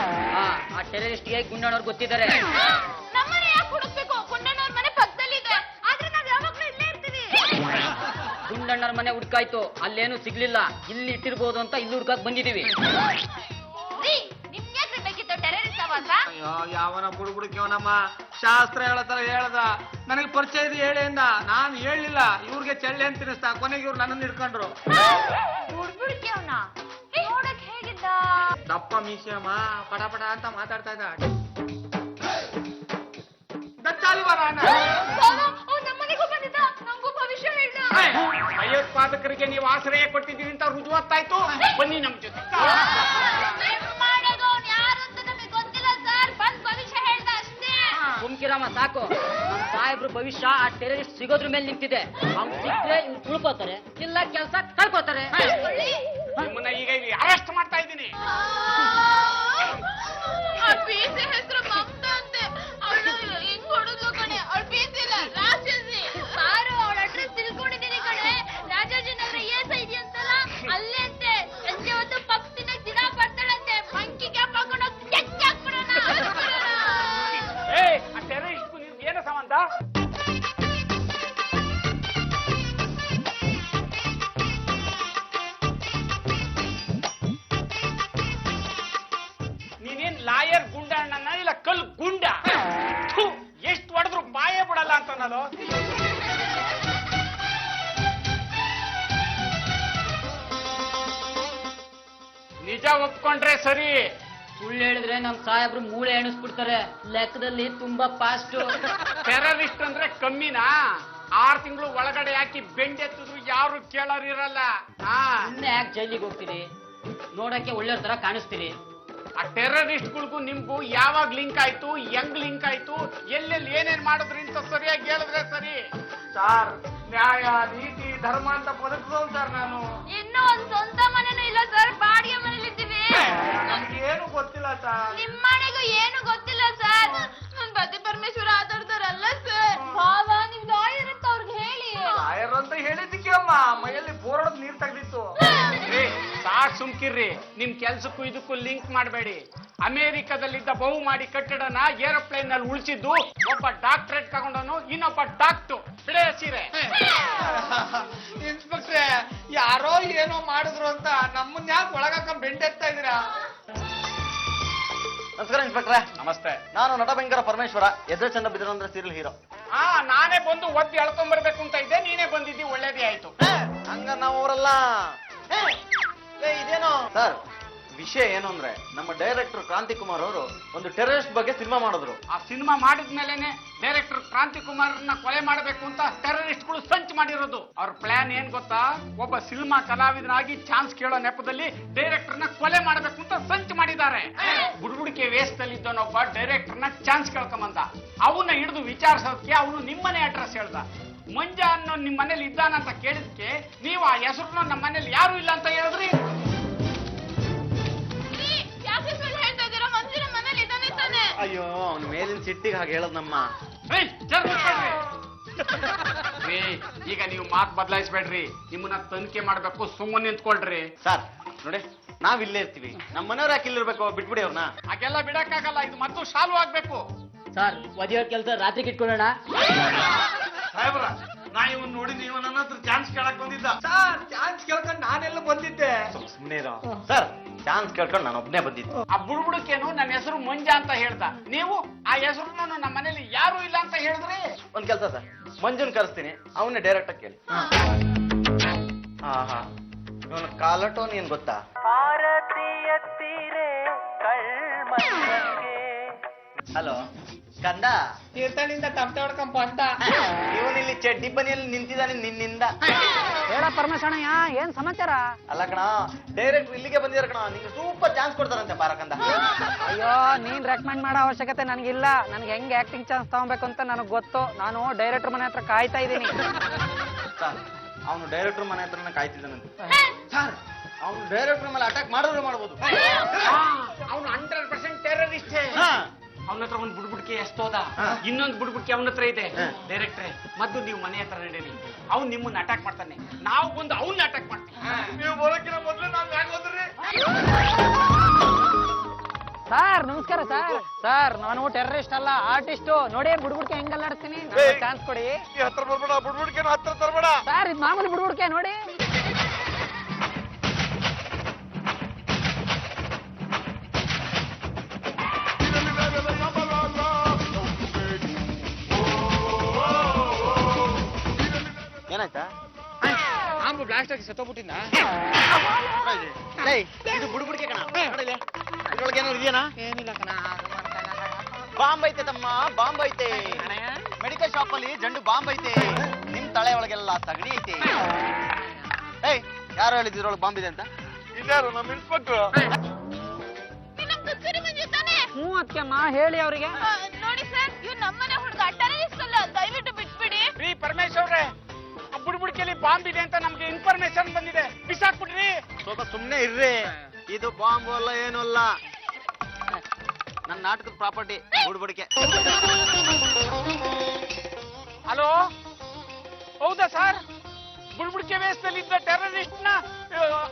[SPEAKER 1] ಆ ಟೆರರಿಸ್ಟ್ಗೆ ಗುಂಡಣ್ಣವ್ರು ಗೊತ್ತಿದ್ದಾರೆ.
[SPEAKER 2] ನಮ್ಮನೆ ಯಾಕೆ ಹುಡುಕ್ಬೇಕು? ಗುಂಡಣ್ಣವ್ರ ಮನೆ ಪಕ್ಕದಲ್ಲಿದೆ. ಆದ್ರೆ ನಾವ್ ಯಾವಾಗ್ಲೂ ಇಲ್ಲೇ ಇರ್ತೀವಿ.
[SPEAKER 1] ಗುಂಡಣ್ಣರ ಮನೆ ಹುಡ್ಕಾಯ್ತು, ಅಲ್ಲೇನು ಸಿಗ್ಲಿಲ್ಲ. ಇಲ್ಲಿ ಇಟ್ಟಿರ್ಬೋದು ಅಂತ ಇಲ್ಲಿ ಹುಡ್ಕಾಕ್ ಬಂದಿದೀವಿ.
[SPEAKER 2] ನಿಮ್ಗೆ ಬೇಕಿತ್ತು ಟೆರರಿಸ್ಟ್ ಅವಾಗ?
[SPEAKER 8] ಅಯ್ಯೋ, ಯಾವನ ಬುಡ್ಬುಡ್ಕವನಮ್ಮ ಶಾಸ್ತ್ರ ಹೇಳತರ ಹೇಳ್ದ. ನನಗೆ ಪರಿಚಯ ಇದೆ ಹೇಳಿ ಅಂದ. ನಾನು ಹೇಳಲಿಲ್ಲ. ಇವ್ರಿಗೆ ಚಳ್ಳೆ ಅಂತ ತಿನ್ನಿಸ್ತಾ. ಕೊನೆಗೆ ಇವ್ರು ನನ್ನನ್ನು ಹಿಡ್ಕೊಂಡ್ರು.
[SPEAKER 2] ಹುಡ್ಬಿಡ್ಕೆ ಅವನ ನೋಡಕ್ ಹೇಗಿದ್ದ?
[SPEAKER 8] ದಪ್ಪ ಮೀಸೆಯಮ್ಮ, ಪಟ ಪಟ ಅಂತ ಮಾತಾಡ್ತಾ ಇದ್ದ. ದಚ್ಚಾಲಿವ ನಾನು.
[SPEAKER 2] ನಮ್ಮನೆಗೂ ಬಂದಿದ್ದ, ನಂಗೂ ಭವಿಷ್ಯ ಹೇಳ್ದ.
[SPEAKER 6] ಭಯೋತ್ಪಾದಕರಿಗೆ ನೀವು ಆಶ್ರಯ ಕೊಟ್ಟಿದ್ದೀರಿ ಅಂತ ರುಜುವಾತಾಯ್ತು. ಬನ್ನಿ ನಮ್ ಜೊತೆ.
[SPEAKER 1] ಕುಮ್ಕಿರಾಮ ಸಾಕು. ನಮ್ ಸಾಹೇಬ್ರು ಭವಿಷ್ಯ ಆ ಟೆರರಿಸ್ಟ್ ಸಿಗೋದ್ರ ಮೇಲೆ ನಿಂತಿದೆ. ಅವ್ನು ಸಿಕ್ಕರೆ ಇವ್ರು ಉಳ್ಕೋತಾರೆ, ಇಲ್ಲ ಕೆಲಸ ಕಳ್ಕೋತಾರೆ.
[SPEAKER 6] ನಿಮ್ಮನ್ನ ಈಗ ಇಲ್ಲಿ ಅರೆಸ್ಟ್ ಮಾಡ್ತಾ ಇದ್ದೀನಿ.
[SPEAKER 2] ಹೆಸರು ಮಮತಾ ಅಂತೆ. ಅವಳು ಹಿಂಗ್ ಹೊಡೆದ್ಲು ಕಣೆ. ಅವಳು ಪೀಸ್ ಇಲ್ಲ, ರಾಕ್ಷಸಿ. ಸಾರು ಅವಳ ಅಡ್ರೆಸ್ ತಿಳ್ಕೊಂಡಿದ್ದೀನಿ ಕಣೆ. ರಾಜಾಜಿನಗರ ಏಸ ಇದೆಯಂತಲ್ಲ, ಅಲ್ಲೇ ಅಂತೆ. ಸಂಜೆ ಹೊತ್ತು ಪಕ್ಷಿನ ದಿನ ಬರ್ತಾಳಂತೆ. ಮಂಕಿ ಕ್ಯಾಪ್ ಹಾಕೊಂಡು ಚೆಕ್ ಹಾಕ್ಬಿಡೋಣ.
[SPEAKER 6] ಆ ಟೆರರಿಸ್ಟ್ ನಿಮ್ಗೆ ಏನು ಸಂಬಂಧ? ನೀನೇನ್ ಲಾಯರ್ ಗುಂಡ ಅಣ್ಣನ ಇಲ್ಲ ಕಲ್ ಗುಂಡ? ಎಷ್ಟು ಹೊಡೆದ್ರು ಬಾಯೇ ಬಿಡಲ್ಲ ಅಂತ ನಾನು. ನಿಜ ಒಪ್ಕೊಂಡ್ರೆ ಸರಿ.
[SPEAKER 1] ಸುಳ್ಳು ಹೇಳಿದ್ರೆ ನಮ್ ಸಾಹೇಬ್ರು ಮೂಳೆ ಎಣಿಸ್ಬಿಡ್ತಾರೆ. ಲೆಕ್ಕದಲ್ಲಿ ತುಂಬಾ ಫಾಸ್ಟ್.
[SPEAKER 6] ಟೆರರಿಸ್ಟ್ ಅಂದ್ರೆ ಕಮ್ಮಿನಾ? 6 ತಿಂಗಳು ಒಳಗಡೆ ಹಾಕಿ ಬೆಂಡೆತ್ತಿದ್ರು ಯಾರು ಕೇಳೋರಿರಲ್ಲ.
[SPEAKER 1] ಸುಮ್ಮನೆ ಯಾಕೆ ಜೈಲಿಗೆ ಹೋಗ್ತೀರಿ? ನೋಡಕ್ಕೆ ಒಳ್ಳೆ ತರ ಕಾಣಿಸ್ತೀರಿ.
[SPEAKER 6] ಆ ಟೆರರಿಸ್ಟ್ಗಳಿಗೂ ನಿಮ್ಗೂ ಯಾವಾಗ ಲಿಂಕ್ ಆಯ್ತು, ಹೆಂಗ್ ಲಿಂಕ್ ಆಯ್ತು, ಎಲ್ಲೆಲ್ಲಿ ಏನೇನ್ ಮಾಡಿದ್ರಿ ಅಂತ ಸರಿಯಾಗಿ ಹೇಳಿದ್ರೆ ಸರಿ.
[SPEAKER 8] ಸರ್, ನ್ಯಾಯ ನೀತಿ ಧರ್ಮ ಅಂತ ಬದುಕಿದವ್ ಸರ್ ನಾನು.
[SPEAKER 2] ಇನ್ನೂ ಒಂದ್ ಸ್ವಂತ ಮನೆನೂ ಇಲ್ಲ ಸರ್, ಬಾಡಿಗೆ ಮನೇಲಿದ್ದೀವಿ.
[SPEAKER 8] ನಮ್ಗೇನು ಗೊತ್ತಿಲ್ಲ ಸರ್.
[SPEAKER 2] ನಿಮ್ ಮನೆಗೂ ಏನು ಗೊತ್ತಿಲ್ಲ ಸರ್. ನನ್ ಪತಿ ಪರಮೇಶ್ವರ ಆಟಾಡ್ತಾರಲ್ಲ ಸರ್. ಭಾವ, ನಿಮ್ ಲಾಯರ್ ಅಂತ ಅವ್ರಿಗೆ ಹೇಳಿ.
[SPEAKER 8] ಲಾಯರ್ ಅಂತ ಹೇಳಿದ್ದಕ್ಕೆ ಅಮ್ಮ ಮೈಯಲ್ಲಿ ಬೋರ್ಡ್ ನೀರ್ ತೆಗ್ದಿತ್ತು.
[SPEAKER 6] ಸಾಕ್ ಸುಮ್ಕಿರ್ರಿ. ನಿಮ್ ಕೆಲ್ಸಕ್ಕೂ ಇದಕ್ಕೂ ಲಿಂಕ್ ಮಾಡಬೇಡಿ. ಅಮೆರಿಕದಲ್ಲಿದ್ದ ಬಹುಮಾಡಿ ಕಟ್ಟಡನ ಏರೋಪ್ಲೇನ್ ನಲ್ಲಿ ಉಳಿಸಿದ್ದು ಒಬ್ಬ ಡಾಕ್ಟರೇಟ್ ತಗೊಂಡನು, ಇನ್ನೊಬ್ಬ ಡಾಕ್ಟರ್. ಬಿಡೇ ಸೀರೆ.
[SPEAKER 8] ಇನ್ಸ್ಪೆಕ್ಟ್ರೆ, ಯಾರೋ ಏನೋ ಮಾಡಿದ್ರು ಅಂತ ನಮ್ಮನ್ನ ಯಾಕೆ ಒಳಗಾಕೊಂಡ್ ಬೆಂಡೆತ್ತಾ ಇದೀರಾ?
[SPEAKER 4] ನಮಸ್ಕಾರ ಇನ್ಸ್ಪೆಕ್ಟ್ರೆ.
[SPEAKER 6] ನಮಸ್ತೆ.
[SPEAKER 4] ನಾನು ನಟ ಭಯಂಕರ ಪರಮೇಶ್ವರ, ಎದ್ರೆ ಚಂದ ಬಿದ್ರು ಅಂದ್ರೆ ಸೀರಿಯಲ್ ಹೀರೋ.
[SPEAKER 6] ನಾನೇ ಬಂದು ಒದ್ದು ಎಳ್ಕೊಂಡ್ಬರ್ಬೇಕು ಅಂತ ಇದ್ದೆ, ನೀನೇ ಬಂದಿದ್ದಿ, ಒಳ್ಳೇದೇ ಆಯ್ತು.
[SPEAKER 4] ಹಂಗ ನಾವು ಅವರಲ್ಲ. ಇದೇನೋ ಸರ್, ವಿಷಯ ಏನು ಅಂದ್ರೆ ನಮ್ಮ ಡೈರೆಕ್ಟರ್ ಕ್ರಾಂತಿ ಕುಮಾರ್ ಅವರು ಒಂದು ಟೆರರಿಸ್ಟ್ ಬಗ್ಗೆ ಸಿನಿಮಾ ಮಾಡಿದ್ರು.
[SPEAKER 6] ಆ ಸಿನಿಮಾ ಮಾಡಿದ್ಮೇಲೆನೆ ಡೈರೆಕ್ಟರ್ ಕ್ರಾಂತಿ ಕುಮಾರ್ನ ಕೊಲೆ ಮಾಡಬೇಕು ಅಂತ ಟೆರರಿಸ್ಟ್ಗಳು ಸಂಚು ಮಾಡಿರೋದು. ಅವ್ರ ಪ್ಲಾನ್ ಏನ್ ಗೊತ್ತಾ? ಒಬ್ಬ ಸಿನಿಮಾ ಕಲಾವಿದನಾಗಿ ಚಾನ್ಸ್ ಕೇಳೋ ನೆಪದಲ್ಲಿ ಡೈರೆಕ್ಟರ್ನ ಕೊಲೆ ಮಾಡಬೇಕು ಅಂತ ಸಂಚು ಮಾಡಿದ್ದಾರೆ. ಬುಡ್ಬುಡಿಕೆ ವೇಷದಲ್ಲಿದ್ದವನೊಬ್ಬ ಡೈರೆಕ್ಟರ್ನ ಚಾನ್ಸ್ ಕೇಳ್ಕೊಂಬಂದ. ಅವನ್ನ ಹಿಡಿದು ವಿಚಾರಿಸೋದಕ್ಕೆ ಅವನು ನಿಮ್ಮನೆ ಅಡ್ರೆಸ್ ಹೇಳ್ದ. ಮಂಜ ಅನ್ನೋ ನಿಮ್ ಮನೇಲಿ ಇದ್ದಾನಂತ ಕೇಳಿದ್ಕೆ ನೀವು ಆ ಹೆಸರನ್ನ ನಮ್ಮ ಮನೇಲಿ ಯಾರು ಇಲ್ಲ ಅಂತ ಹೇಳಿದ್ರಿ.
[SPEAKER 2] ಯಾಕೆ ಸುಳ್ಳು ಹೇಳ್ತಾ ಇದ್ದೀರಾ? ಮಂಜುನ ಮನೇಲಿ ಇದ್ದಾನೆ ತಾನೆ.
[SPEAKER 4] ಅಯ್ಯೋ, ಅವ್ನ ಮೇಲಿನ ಸಿಟ್ಟಿಗೆ ಹಾಗೆ ಹೇಳದ್ನಮ್ಮ.
[SPEAKER 6] ಈಗ ನೀವು ಮಾತು ಬದಲಾಯಿಸ್ಬೇಡ್ರಿ. ನಿಮ್ಮನ್ನ ತನಿಖೆ ಮಾಡ್ಬೇಕು, ಸುಮ್ಮನೆ ನಿಂತ್ಕೊಳ್ರಿ.
[SPEAKER 4] ಸರ್ ನೋಡಿ, ನಾವ್ ಇಲ್ಲೇ ಇರ್ತೀವಿ. ನಮ್ಮ ಮನೆಯವ್ರ ಯಾಕೆ ಇಲ್ಲಿರ್ಬೇಕು? ಬಿಟ್ಬಿಡಿ ಅವ್ರನ್ನ.
[SPEAKER 6] ಹಾಗೆಲ್ಲ ಬಿಡಕ್ಕಾಗಲ್ಲ. ಇದು ಮತ್ತು ಸಾಲ್ವ್ ಆಗ್ಬೇಕು.
[SPEAKER 1] ಸರ್, ಒದಿಯೋ ಕೆಲಸ ರಾತ್ರಿಗೆ ಇಟ್ಕೊಳ್ಳೋಣ.
[SPEAKER 3] ಸಾಹೇಬ್ರ, ನಾ ಇವನ್ ನೋಡಿ ನೀವು ನನ್ನ ಹತ್ರ ಚಾನ್ಸ್ ಕೇಳಕ್ ಬಂದಿದ್ದ.
[SPEAKER 8] ಸರ್, ಚಾನ್ಸ್ ಕೇಳ್ಕೊಂಡು ನಾನೆಲ್ಲ ಬಂದಿದ್ದೆ.
[SPEAKER 4] ಸುಮ್ಮನೆ ಸರ್, ಚಾನ್ಸ್ ಕೇಳ್ಕೊಂಡು ನಾನು ಒಬ್ನೇ ಬಂದಿದ್ದೆ.
[SPEAKER 6] ಆ ಬುಡ್ಬುಡಕೇನು ನನ್ನ ಹೆಸರು ಮಂಜ ಅಂತ ಹೇಳ್ದ. ನೀವು ಆ ಹೆಸರು ನಮ್ಮ ಮನೇಲಿ ಯಾರು ಇಲ್ಲ ಅಂತ ಹೇಳಿದ್ರಿ.
[SPEAKER 4] ಒಂದ್ ಕೆಲಸ ಸರ್, ಮಂಜುನ್ ಕರೆಸ್ತೀನಿ, ಅವನ್ನೇ ಡೈರೆಕ್ಟ್ ಆಗಿ ಕೇಳಿ. ಹಾ, ಇವನು ಕಾಲಟೋನ್ ಏನ್ ಗೊತ್ತಾ?
[SPEAKER 9] ಭಾರತೀಯ ತೀರೆ ಕಳ್ಮ
[SPEAKER 4] ಹಲೋ ಕಂದ,
[SPEAKER 8] ತೀರ್ಥಳಿಂದ ತಪ್ಪೆ ಹೊಡ್ಕೊಂಡ್ ಬಂದ.
[SPEAKER 4] ಇವನಿಲ್ಲಿ ಚಡ್ಡಿ ಬನಿಯಲ್ಲಿ ನಿಂತಿದ್ದಾನೆ ನಿನ್ನಿಂದ.
[SPEAKER 1] ಹೇಳ ಪರಮೇಶಣ್ಣಯ್ಯ, ಏನ್ ಸಮಾಚಾರ?
[SPEAKER 4] ಅಲ್ಲ ಕಣ, ಡೈರೆಕ್ಟ್ ಇಲ್ಲಿಗೆ ಬಂದಿದಾರೆ ಕಣ, ನಿಂಗೆ ಸೂಪರ್ ಚಾನ್ಸ್ ಕೊಡ್ತಾರಂತೆ ಬಾರ ಕಂದ.
[SPEAKER 1] ಅಯ್ಯೋ, ನೀನ್ ರೆಕಮೆಂಡ್ ಮಾಡೋ ಅವಶ್ಯಕತೆ ನನಗಿಲ್ಲ. ನನ್ಗೆ ಹೆಂಗ್ ಆಕ್ಟಿಂಗ್ ಚಾನ್ಸ್ ತಗೊಬೇಕು ಅಂತ ನನಗ್ ಗೊತ್ತು. ನಾನು ಡೈರೆಕ್ಟರ್ ಮನೆ ಹತ್ರ ಕಾಯ್ತಾ ಇದ್ದೀನಿ.
[SPEAKER 4] ಸರ್, ಅವನು ಡೈರೆಕ್ಟರ್ ಮನೆ ಹತ್ರನೇ ಕಾಯ್ತಿದ್ದಾನಂತೆ. ಸರ್, ಅವನು ಡೈರೆಕ್ಟರ್ ಮೇಲೆ ಅಟ್ಯಾಕ್ ಮಾಡಿದ್ರು ಮಾಡ್ಬೋದು.
[SPEAKER 6] ಅವನು 100% ಟೆರರಿಸ್ಟ್. ಅವನ ಹತ್ರ ಒಂದು ಬುಡ್ಬುಡ್ಕೆ ಎಷ್ಟೋದ, ಇನ್ನೊಂದು ಬುಡ್ಬುಡ್ಕೆ ಅವನ ಹತ್ರ ಇದೆ. ಡೈರೆಕ್ಟ್ರೆ, ಮದ್ದು ನೀವು ಮನೆ ಹತ್ರ ನಡೀರಿ. ಅವ್ನು ನಿಮ್ಮನ್ನ ಅಟ್ಯಾಕ್ ಮಾಡ್ತಾನೆ, ನಾವು ಬಂದು ಅವನ್ನ ಅಟ್ಯಾಕ್ ಮಾಡ್ತೀವಿ.
[SPEAKER 3] ನೀವು ಬರೋಕ್ಕಿಂತ ಮೊದ್ಲು ನಾವ್ ಯಾಕೆ ಹೋದ್ರಿ?
[SPEAKER 1] ಸರ್ ನಮಸ್ಕಾರ ಸರ್. ಸರ್, ನಾನು ಟೆರರಿಸ್ಟ್ ಅಲ್ಲ, ಆರ್ಟಿಸ್ಟ್. ನೋಡಿ ಬುಡ್ಬುಡ್ಕೆ ಹೆಂಗಲ್ಲ ಆಡ್ತೀನಿ. ಚಾನ್ಸ್ ಕೊಡಿ.
[SPEAKER 3] ಈ ಹತ್ರ ಬರ್ಬೇಡ, ಬುಡ್ಬುಡ್ಕೇನು ಹತ್ರ ತರಬೇಡ.
[SPEAKER 1] ಸರ್, ಇದು ಮಾಮೂಲಿ ಬುಡ್ಬುಡ್ಕೆ ನೋಡಿ.
[SPEAKER 4] ಏನಾಯ್ತಾ?
[SPEAKER 6] ಆಂಬು ಬ್ಲಾಸ್ಟ್ ಆಗಿ ಸತ್ತೋಗ್ಬಿಟ್ಟಿನ.
[SPEAKER 4] ಇದು ಬುಡ್ಬುಡ್ಕೆ ಕಣ. ನೋಡಿಲ್ಲಿ, ಇದ್ರೊಳಗೆ ಏನಾದ್ರು ಇದೆಯಾ?
[SPEAKER 6] ಏನಿಲ್ಲ ಕಣ.
[SPEAKER 4] ಬಾಂಬ್ ಐತೆ ತಮ್ಮ, ಬಾಂಬ್ ಐತೆ. ಮೆಡಿಕಲ್ ಶಾಪ್ ಅಲ್ಲಿ ಜಂಡು ಬಾಂಬ್ ಐತೆ. ನಿಮ್ ತಲೆ ಒಳಗೆಲ್ಲ ಸಗಣಿ ಐತೆ. ಏಯ್, ಯಾರು ಹೇಳಿದ್ರೊಳಗೆ ಬಾಂಬ್ ಇದೆ ಅಂತ?
[SPEAKER 3] ಇದ್ಯಾರು ನಮ್ಮ ಇನ್ಸ್ಪೆಕ್ಟರ್?
[SPEAKER 1] ಹ್ಞೂ ಅದಕ್ಕೆಮ್ಮ, ಹೇಳಿ ಅವ್ರಿಗೆ.
[SPEAKER 2] ನೋಡಿ ಸರ್, ಇವ್ ನಮ್ಮನೆ ಹುಡುಗ ಟೆರರಿಸ್ಟ್ ಅಲ್ಲ, ದಯವಿಟ್ಟು ಬಿಟ್ಬಿಡಿ.
[SPEAKER 6] ರೀ ಪರಮೇಶ್ ಅವ್ರೆ, ಬುಡ್ಬುಡ್ಕೆಲಿ ಬಾಂಬ್ ಇದೆ ಅಂತ ನಮ್ಗೆ ಇನ್ಫಾರ್ಮೇಶನ್ ಬಂದಿದೆ, ಬಿಸಾಕ್ಬಿಡ್ರಿ.
[SPEAKER 4] ಸ್ವಲ್ಪ ಸುಮ್ನೆ ಇರ್ರಿ. ಇದು ಬಾಂಬ್ ಅಲ್ಲ, ಏನು ಅಲ್ಲ, ನನ್ನ ನಾಟಕದ ಪ್ರಾಪರ್ಟಿ ಬುಡ್ಬುಡಿಕೆ.
[SPEAKER 6] ಹಲೋ, ಹೌದಾ ಸರ್? ಬುಡ್ಬುಡ್ಕೆ ವೇಷದಲ್ಲಿ ಇದ್ದ ಟೆರರಿಸ್ಟ್ ನ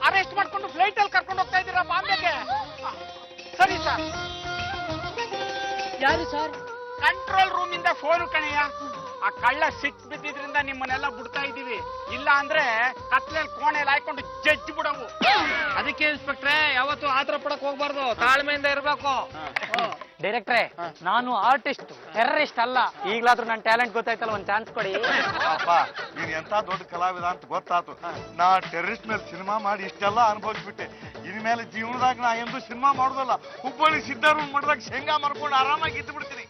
[SPEAKER 6] ಅರೆಸ್ಟ್ ಮಾಡ್ಕೊಂಡು ಫ್ಲೈಟ್ ಅಲ್ಲಿ ಕರ್ಕೊಂಡು ಹೋಗ್ತಾ ಇದ್ದೀರಾ ಬಾಂಬೆಗೆ? ಸರಿ ಸರ್.
[SPEAKER 1] ಯಾರು ಸರ್?
[SPEAKER 6] ಕಂಟ್ರೋಲ್ ರೂಮ್ ಇಂದ ಫೋನ್ ಕಣಯ್ಯ. ಆ ಕಳ್ಳ ಸಿಕ್ ಬಿದ್ದಿದ್ರಿಂದ ನಿಮ್ಮನ್ನೆಲ್ಲ ಬಿಡ್ತಾ ಇದೀವಿ. ಇಲ್ಲ ಅಂದ್ರೆ ಕತ್ಲೆಯಲ್ಲಿ ಕೋಣೆಯಲ್ಲಿ ಹಾಕೊಂಡು ಜಡ್ಜ್ ಬಿಡವು.
[SPEAKER 1] ಅದಕ್ಕೆ ಇನ್ಸ್ಪೆಕ್ಟ್ರೆ, ಯಾವತ್ತು ಆತರ ಪಡಕ್ ಹೋಗ್ಬಾರ್ದು, ತಾಳ್ಮೆಯಿಂದ ಇರ್ಬೇಕು. ಡೈರೆಕ್ಟ್ರೆ, ನಾನು ಆರ್ಟಿಸ್ಟ್, ಟೆರರಿಸ್ಟ್ ಅಲ್ಲ. ಈಗ್ಲಾದ್ರೂ ನನ್ನ ಟ್ಯಾಲೆಂಟ್ ಗೊತ್ತಾಯ್ತಲ್ಲ, ಒಂದ್ ಚಾನ್ಸ್ ಕೊಡಿ.
[SPEAKER 3] ಅಪ್ಪ, ನೀನ್ ಎಂತ ದೊಡ್ಡ ಕಲಾವಿದ ಅಂತ ಗೊತ್ತಾತು. ನಾ ಟೆರರಿಸ್ಟ್ ಮೇಲೆ ಸಿನಿಮಾ ಮಾಡಿ ಇಷ್ಟೆಲ್ಲ ಅನುಭವಿಸ್ಬಿಟ್ಟೆ. ಇನ್ಮೇಲೆ ಜೀವನದಾಗ ನಾ ಎಂದು ಸಿನಿಮಾ ಮಾಡೋದಲ್ಲ, ಹುಬ್ಬಳ್ಳಿ ಸಿದ್ಧಾರೂಢ ಮಠದಾಗ ಶೇಂಗಾ ಮಾರ್ಕೊಂಡು ಆರಾಮಾಗಿ ಇದ್ದು ಬಿಡ್ತೀನಿ.